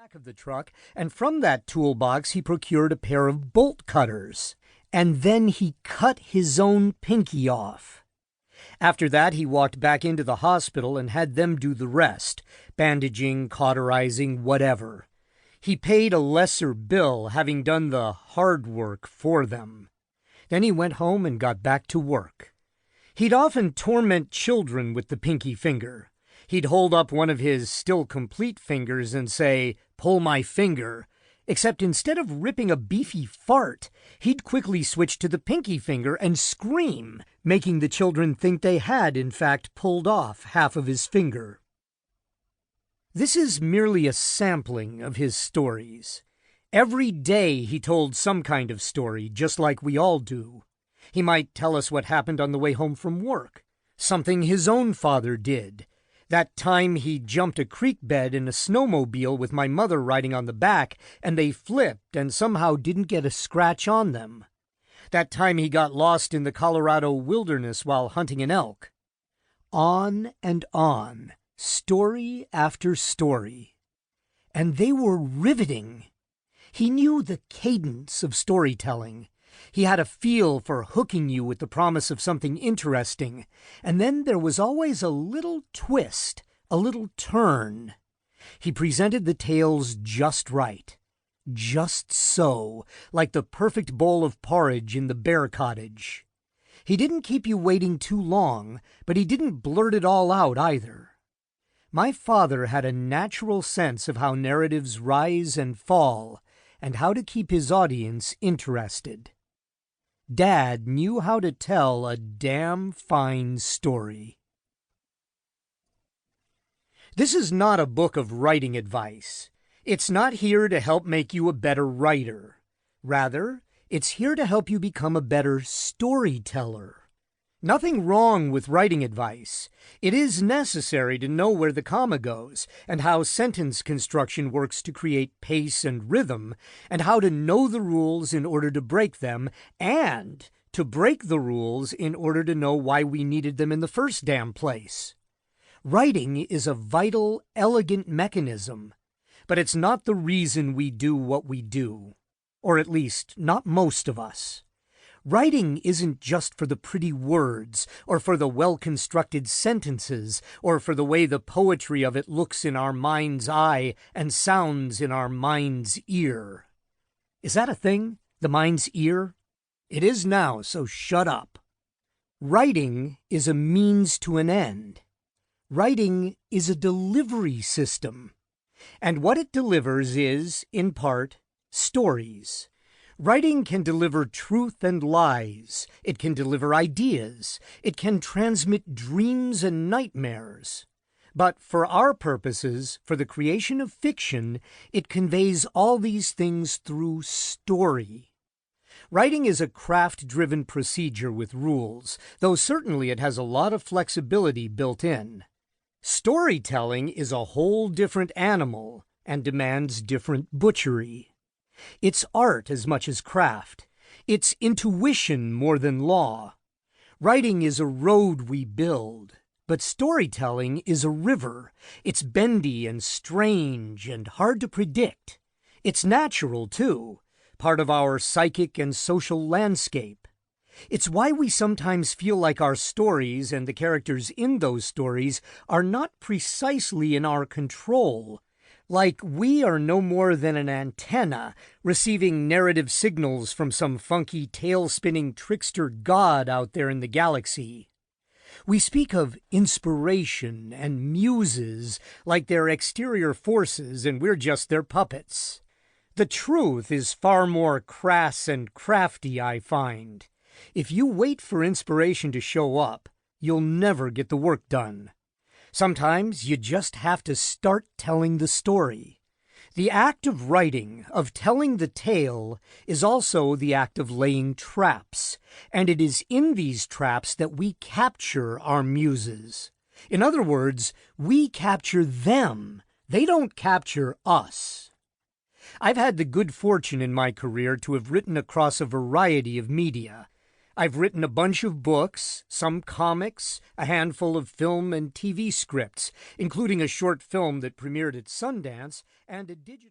back of the truck, and from that toolbox he procured a pair of bolt cutters. And then he cut his own pinky off. After that, he walked back into the hospital and had them do the rest, bandaging, cauterizing, whatever. He paid a lesser bill, having done the hard work for them. Then he went home and got back to work. He'd often torment children with the pinky finger. He'd hold up one of his still complete fingers and say, "Pull my finger," except instead of ripping a beefy fart, he'd quickly switch to the pinky finger and scream, making the children think they had, in fact, pulled off half of his finger. This is merely a sampling of his stories. Every day he told some kind of story, just like we all do. He might tell us what happened on the way home from work, something his own father did. That time he jumped a creek bed in a snowmobile with my mother riding on the back, and they flipped and somehow didn't get a scratch on them. That time he got lost in the Colorado wilderness while hunting an elk. On and on, story after story. And they were riveting. He knew the cadence of storytelling. He had a feel for hooking you with the promise of something interesting, and then there was always a little twist, a little turn. He presented the tales just right, just so, like the perfect bowl of porridge in the bear cottage. He didn't keep you waiting too long, but he didn't blurt it all out either. My father had a natural sense of how narratives rise and fall, and how to keep his audience interested. Dad knew how to tell a damn fine story. This is not a book of writing advice. It's not here to help make you a better writer. Rather, it's here to help you become a better storyteller. Nothing wrong with writing advice. It is necessary to know where the comma goes, and how sentence construction works to create pace and rhythm, and how to know the rules in order to break them, and to break the rules in order to know why we needed them in the first damn place. Writing is a vital, elegant mechanism, but it's not the reason we do what we do, or at least not most of us. Writing isn't just for the pretty words, or for the well-constructed sentences, or for the way the poetry of it looks in our mind's eye and sounds in our mind's ear. Is that a thing? The mind's ear? It is now, so shut up. Writing is a means to an end. Writing is a delivery system. And what it delivers is, in part, stories. Writing can deliver truth and lies. It can deliver ideas. It can transmit dreams and nightmares. But for our purposes, for the creation of fiction, it conveys all these things through story. Writing is a craft-driven procedure with rules, though certainly it has a lot of flexibility built in. Storytelling is a whole different animal and demands different butchery. It's art as much as craft. It's intuition more than law. Writing is a road we build, but storytelling is a river. It's bendy and strange and hard to predict. It's natural, too, part of our psychic and social landscape. It's why we sometimes feel like our stories and the characters in those stories are not precisely in our control. Like we are no more than an antenna receiving narrative signals from some funky tail-spinning trickster god out there in the galaxy. We speak of inspiration and muses like they're exterior forces and we're just their puppets. The truth is far more crass and crafty, I find. If you wait for inspiration to show up, you'll never get the work done. Sometimes you just have to start telling the story. The act of writing, of telling the tale, is also the act of laying traps, and it is in these traps that we capture our muses. In other words, we capture them. They don't capture us. I've had the good fortune in my career to have written across a variety of media. I've written a bunch of books, some comics, a handful of film and TV scripts, including a short film that premiered at Sundance, and a digital...